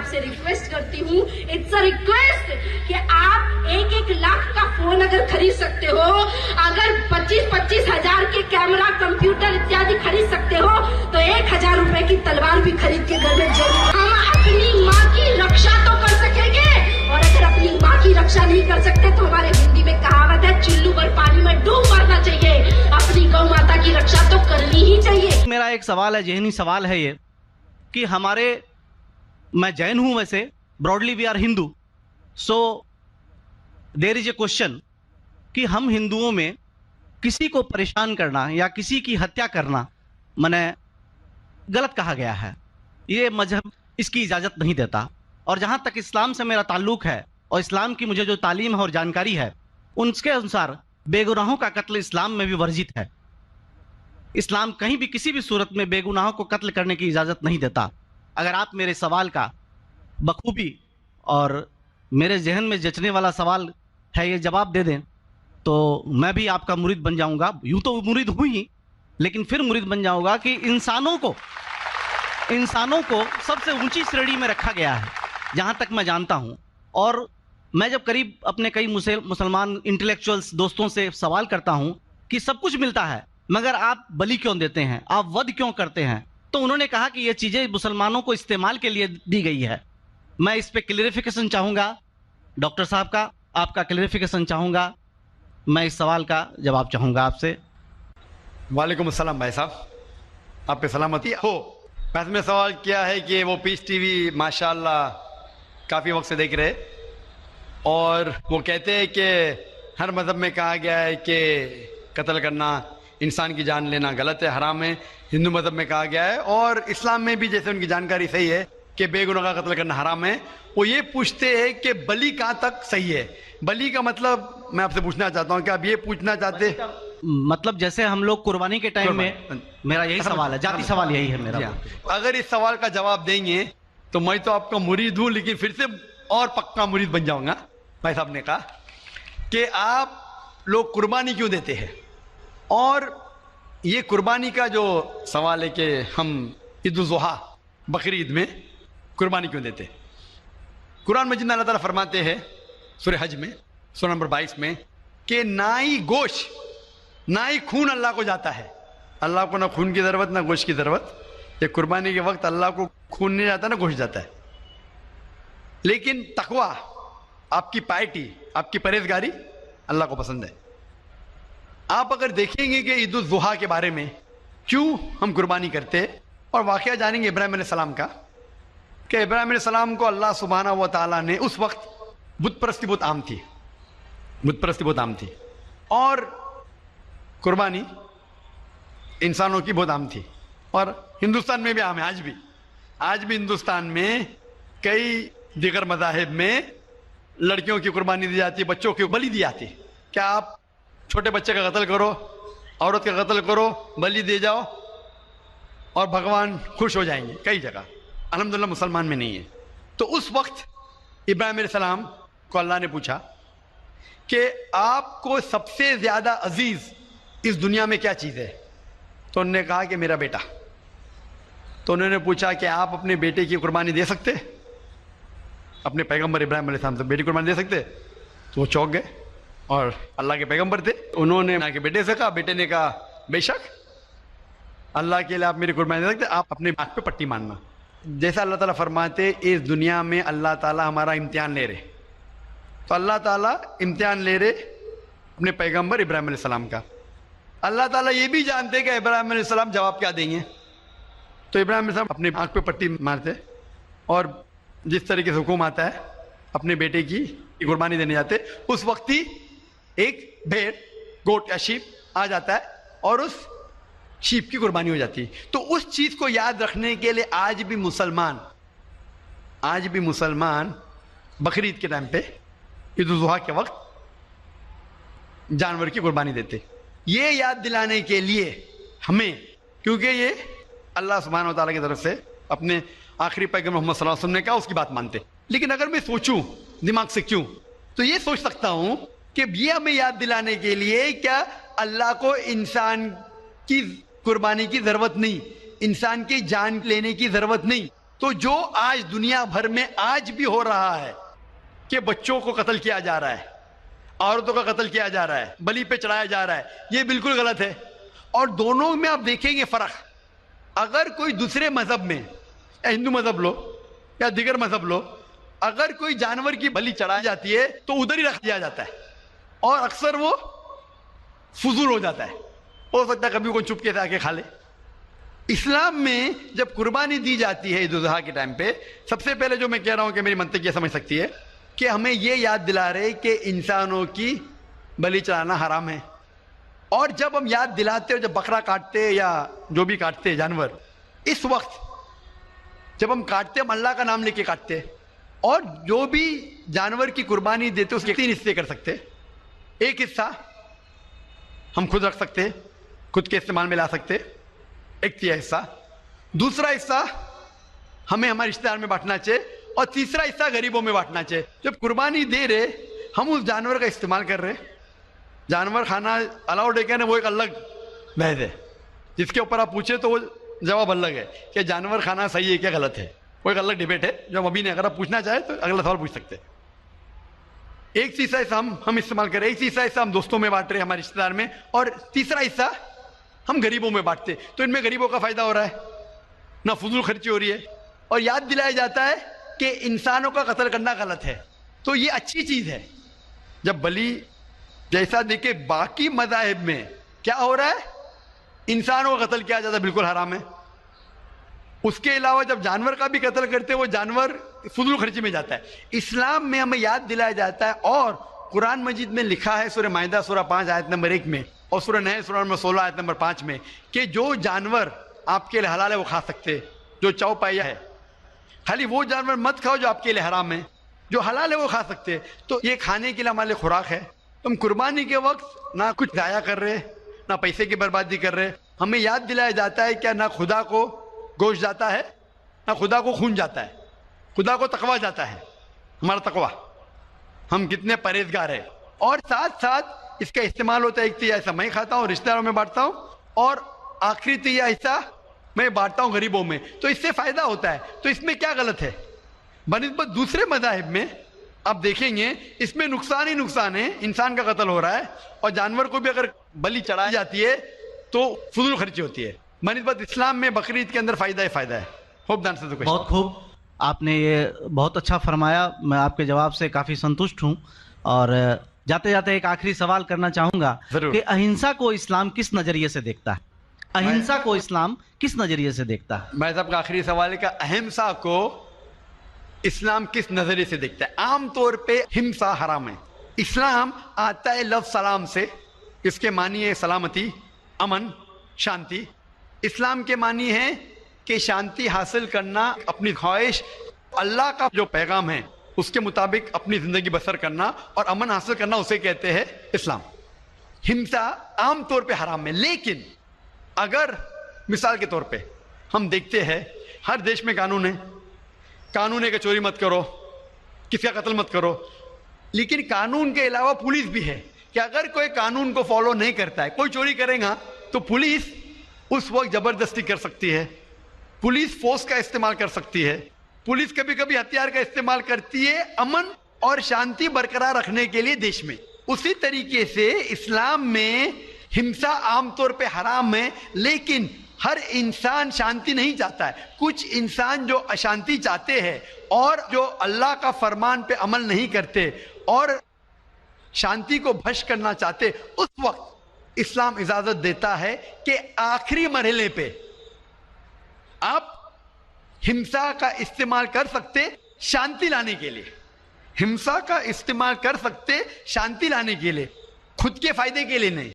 आपसे रिक्वेस्ट करती हूँ, इट्स अ रिक्वेस्ट कि आप 1-1 लाख का फोन अगर खरीद सकते हो, अगर 25-25 हजार के कैमरा, कंप्यूटर इत्यादि खरीद सकते हो, तो 1,000 रुपए की तलवार भी खरीद के घर में जरूर हम अपनी माँ की रक्षा तो कर सकेंगे। और अगर अपनी माँ की रक्षा नहीं कर सकते तो हमारे हिंदी में कहावत है, चुल्लू भर पानी में डूब मरना चाहिए। अपनी गौ माता की रक्षा तो करनी ही चाहिए। मेरा एक सवाल है, ज़हनी सवाल है ये कि मैं जैन हूं, वैसे broadly we are Hindu, so there is a question कि हम हिंदुओं में किसी को परेशान करना या किसी की हत्या करना माने गलत कहा गया है। ये मजहब इसकी इजाज़त नहीं देता। और जहाँ तक इस्लाम से मेरा ताल्लुक़ है और इस्लाम की मुझे जो तालीम है और जानकारी है, उनके अनुसार बेगुनाहों का कत्ल इस्लाम में भी वर्जित है। इस्लाम कहीं भी किसी भी सूरत में बेगुनाहों को कत्ल करने की इजाज़त नहीं देता। अगर आप मेरे सवाल का बखूबी और मेरे जहन में जचने वाला सवाल है ये जवाब दे दें, तो मैं भी आपका मुरीद बन जाऊंगा। यूं तो मुरीद हूँ ही, लेकिन फिर मुरीद बन जाऊंगा कि इंसानों को सबसे ऊंची श्रेणी में रखा गया है जहां तक मैं जानता हूं। और मैं जब करीब अपने कई मुसलमान इंटेलेक्चुअल्स दोस्तों से सवाल करता हूं कि सब कुछ मिलता है मगर आप बलि क्यों देते हैं, आप वध क्यों करते हैं, तो उन्होंने कहा कि ये चीजें मुसलमानों को इस्तेमाल के लिए दी गई है। मैं इस पे क्लियरिफिकेशन चाहूंगा डॉक्टर साहब का, आपका क्लियरिफिकेशन चाहूंगा। मैं इस सवाल का जवाब चाहूंगा आपसे। वालेकुम अस्सलाम भाई साहब, आप पे सलामती हो। वैसे में सवाल किया है कि वो पीस टीवी माशाल्लाह काफ़ी वक्त से देख रहे, और वो कहते हैं कि हर मज़हब में कहा गया है कि कत्ल करना, इंसान की जान लेना गलत है, हराम है। हिंदू मज़हब में कहा गया है और इस्लाम में भी, जैसे उनकी जानकारी सही है, कि बेगुनाह का कत्ल करना हराम है। वो ये पूछते हैं कि बलि कहाँ तक सही है। बलि का मतलब मैं आपसे पूछना चाहता हूँ कि आप ये पूछना चाहते, मतलब जैसे हम लोग कुर्बानी के टाइम में, मेरा यही सवाल है, जाती सवाल यही है मेरा। अगर इस सवाल का जवाब देंगे तो मैं तो आपका मुरीद हूँ, लेकिन फिर से और पक्का मुरीद बन जाऊंगा। भाई साहब ने कहा कि आप लोग कुर्बानी क्यों देते हैं, और ये कुर्बानी का जो सवाल है कि हम ईद उल ज़ुहा, बकरी ईद में कुर्बानी क्यों देते हैं। कुरान मजीद में अल्लाह ताला फरमाते हैं सूरह हज में, सूरह नंबर 22 में, कि ना ही गोश्त ना ही खून अल्लाह को जाता है। अल्लाह को ना खून की ज़रूरत ना गोश्त की ज़रूरत। ये कुर्बानी के वक्त अल्लाह को खून नहीं जाता ना गोश्त जाता है। लेकिन तकवा, आपकी पायटी, आपकी परहेजगारी अल्लाह को पसंद है। आप अगर देखेंगे कि ईद उल ज़ुहा के बारे में क्यों हम कुर्बानी करते हैं, और वाक़या जानेंगे इब्राहिम अलैहिस्सलाम का, कि इब्राहिम अलैहिस्सलाम को अल्लाह सुब्हानहू व तआला ने, उस वक्त बुत परस्ती बहुत आम थी, बुत परस्ती बहुत आम थी, और कुर्बानी इंसानों की बहुत आम थी, और हिंदुस्तान में भी आम है। आज भी हिंदुस्तान में कई दीगर मज़ाहिब में लड़कियों की कुर्बानी दी जाती है, बच्चों की बलि दी जाती है। क्या आप छोटे बच्चे का कत्ल करो, औरत का कत्ल करो, बलि दे जाओ और भगवान खुश हो जाएंगे। कई जगह अल्हम्दुलिल्लाह मुसलमान में नहीं है। तो उस वक्त इब्राहिम अलैहिस्सलाम को अल्लाह ने पूछा कि आपको सबसे ज़्यादा अजीज़ इस दुनिया में क्या चीज़ है, तो उन्होंने कहा कि मेरा बेटा। तो उन्होंने पूछा कि आप अपने बेटे की कुर्बानी दे सकते, अपने पैगंबर इब्राहिम अलैहिस्सलाम से बेटी कुर्बानी दे सकते। तो वो चौंक गए, और अल्लाह के पैगंबर थे, उन्होंने आके बेटे से कहा, बेटे ने कहा बेशक अल्लाह के लिए आप मेरी कुर्बानी दे सकते, आप अपने आँख पे पट्टी मारना। जैसा अल्लाह ताला फरमाते, इस दुनिया में अल्लाह ताला हमारा इम्तिहान ले रहे, तो अल्लाह ताला इम्तिहान ले रहे अपने पैगंबर इब्राहिम अलैहिस्सलाम का। अल्लाह ताला ये भी जानते कि इब्राहिम अलैहिस्सलाम जवाब क्या देंगे, तो इब्राहिम अलैहिस्सलाम अपने आँख पे पट्टी मारते, और जिस तरीके से हुक्म आता है अपने बेटे की कुर्बानी देने जाते, उस वक्त ही एक भेड़, गोट या शीप आ जाता है और उस शीप की कुर्बानी हो जाती है। तो उस चीज को याद रखने के लिए आज भी मुसलमान बकरीद के टाइम पे, ईद उल ज़ुहा के वक्त जानवर की कुर्बानी देते, ये याद दिलाने के लिए हमें, क्योंकि ये अल्लाह सुब्हानहू व तआला की तरफ से अपने आखिरी पैगंबर मोहम्मद सल्लल्लाहु अलैहि वसल्लम ने कहा, उसकी बात मानते। लेकिन अगर मैं सोचूं दिमाग से क्यों, तो ये सोच सकता हूं कि ये हमें याद दिलाने के लिए, क्या अल्लाह को इंसान की कुर्बानी की जरूरत नहीं, इंसान की जान लेने की जरूरत नहीं, تو جو آج دنیا بھر میں آج بھی ہو رہا ہے کہ بچوں کو قتل کیا جا رہا ہے, عورتوں کا قتل کیا جا رہا ہے, بلی پہ چڑھایا جا رہا ہے, یہ بالکل غلط ہے. اور دونوں میں آپ دیکھیں گے فرق. اگر کوئی دوسرے مذہب میں, یا ہندو مذہب لو یا دیگر مذہب لو, اگر کوئی جانور کی بلی چڑھائی جاتی ہے تو ادھر ہی رکھ دیا جاتا ہے, اور اکثر وہ فضول ہو جاتا ہے. ہو سکتا ہے کبھی کوئی چپ کے سے آ کے کھا لے. اسلام میں جب قربانی دی جاتی ہے عید الاضحیٰ کے ٹائم پہ, سب سے پہلے جو میں کہہ رہا ہوں کہ میری منطق یہ سمجھ سکتی ہے کہ ہمیں یہ یاد دلا رہے کہ انسانوں کی بلی چڑھانا حرام ہے. اور جب ہم یاد دلاتے اور جب بکرا کاٹتے یا جو بھی کاٹتے جانور, اس وقت جب ہم کاٹتے ہم اللہ کا نام لے کے کاٹتے, اور جو بھی جانور کی قربانی دیتے اس کے 3 حصے کر سکتے. ایک حصہ ہم خود رکھ سکتے, خود کے استعمال میں لا سکتے, ایک تیسرا حصہ. دوسرا حصہ ہمیں ہمارے رشتہ دار میں بانٹنا چاہیے, اور تیسرا حصہ غریبوں میں بانٹنا چاہیے. جب قربانی دے رہے ہم اس جانور کا استعمال کر رہے, جانور کھانا الاؤڈ ہے کیا نہیں وہ ایک الگ بحث ہے, جس کے اوپر آپ پوچھیں تو وہ جواب الگ ہے کہ جانور کھانا صحیح ہے کیا غلط ہے, وہ ایک الگ ڈیبیٹ ہے جو ہم ابھی نہیں, اگر آپ پوچھنا چاہیں تو اگلا سوال پوچھ سکتے. ایک تیسرا حصہ ہم استعمال کر رہے, ایک تیسرا حصہ ہم دوستوں میں بانٹ رہے ہمارے رشتہ دار میں, اور تیسرا حصہ ہم غریبوں میں بانٹتے. تو ان میں غریبوں کا فائدہ ہو رہا ہے, نہ فضول خرچی ہو رہی ہے, اور یاد دلایا جاتا ہے کہ انسانوں کا قتل کرنا غلط ہے. تو یہ اچھی چیز ہے. جب بلی جیسا دیکھے باقی مذاہب میں کیا ہو رہا ہے, انسانوں کا قتل کیا جاتا ہے بالکل حرام ہے. اس کے علاوہ جب جانور کا بھی قتل کرتے وہ جانور فضول خرچی میں جاتا ہے. اسلام میں ہمیں یاد دلایا جاتا ہے, اور قرآن مجید میں لکھا ہے سورہ مائدہ سورہ 5 آیت نمبر 1 میں, اور سورہ نحل سورہ نمبر 16 آیت نمبر 5 میں, کہ جو جانور آپ کے لیے حلال ہے وہ کھا سکتے, جو چوپایا ہے. خالی وہ جانور مت کھاؤ جو آپ کے لیے حرام ہے, جو حلال ہے وہ کھا سکتے. تو یہ کھانے کے لیے ہمارے لیے خوراک ہے. تم قربانی کے وقت نہ کچھ ضائع کر رہے, نہ پیسے کی بربادی کر رہے. ہمیں یاد دلایا جاتا ہے کہ نہ خدا کو گوشت جاتا ہے, نہ خدا کو خون جاتا ہے, خدا کو تقویٰ جاتا ہے. ہمارا تقویٰ, ہم کتنے پرہیزگار ہیں. اور ساتھ ساتھ اس کا استعمال ہوتا ہے, ایک تیسرا حصہ میں کھاتا ہوں, رشتہ داروں میں بانٹتا ہوں, اور آخری تیسرا حصہ میں بانٹتا ہوں غریبوں میں. تو اس سے فائدہ ہوتا ہے. تو اس میں کیا غلط ہے بنسبت دوسرے مذاہب میں؟ آپ دیکھیں گے اس میں نقصان ہی نقصان ہے, انسان کا قتل ہو رہا ہے, اور جانور کو بھی اگر بلی چڑھائی جاتی ہے تو فضول خرچی ہوتی ہے. بنسبت اسلام میں بقرعید کے اندر فائدہ ہی فائدہ ہے. ہوپ دان سے بہت خوب, آپ نے یہ بہت اچھا فرمایا. میں آپ کے جواب سے کافی سنتشٹ ہوں, اور جاتے جاتے ایک آخری سوال کرنا چاہوں گا کہ اہنسا کو اسلام کس نظریے سے دیکھتا ہے؟ اہنسا کو اسلام کس نظریے سے دیکھتا ہے؟ میں صاحب کا آخری سوال ہے کہ اہنسا کو اسلام کس نظریے سے دیکھتا ہے؟ عام طور پہ ہمسا حرام ہے. اسلام آتا ہے لفظ سلام سے, اس کے معنی ہے سلامتی, امن, شانتی. اسلام کے معنی ہے کہ شانتی حاصل کرنا, اپنی خواہش, اللہ کا جو پیغام ہے اس کے مطابق اپنی زندگی بسر کرنا اور امن حاصل کرنا, اسے کہتے ہیں اسلام. ہمسا عام طور پہ حرام ہے. لیکن اگر مثال کے طور پہ ہم دیکھتے ہیں ہر دیش میں قانون ہے, قانون ہے کہ چوری مت کرو, کسی کا قتل مت کرو. لیکن قانون کے علاوہ پولیس بھی ہے کہ اگر کوئی قانون کو فالو نہیں کرتا ہے, کوئی چوری کرے گا تو پولیس اس وقت زبردستی کر سکتی ہے, پولیس فورس کا استعمال کر سکتی ہے, پولیس کبھی کبھی ہتھیار کا استعمال کرتی ہے امن اور شانتی برقرار رکھنے کے لیے دیش میں. اسی طریقے سے اسلام میں ہمسا عام طور پہ حرام ہے, لیکن ہر انسان شانتی نہیں چاہتا ہے. کچھ انسان جو اشانتی چاہتے ہیں اور جو اللہ کا فرمان پہ عمل نہیں کرتے اور شانتی کو بھش کرنا چاہتے, اس وقت اسلام اجازت دیتا ہے کہ آخری مرحلے پہ آپ ہمسا کا استعمال کر سکتے شانتی لانے کے لیے. ہمسا کا استعمال کر سکتے شانتی لانے کے لیے, خود کے فائدے کے لیے نہیں.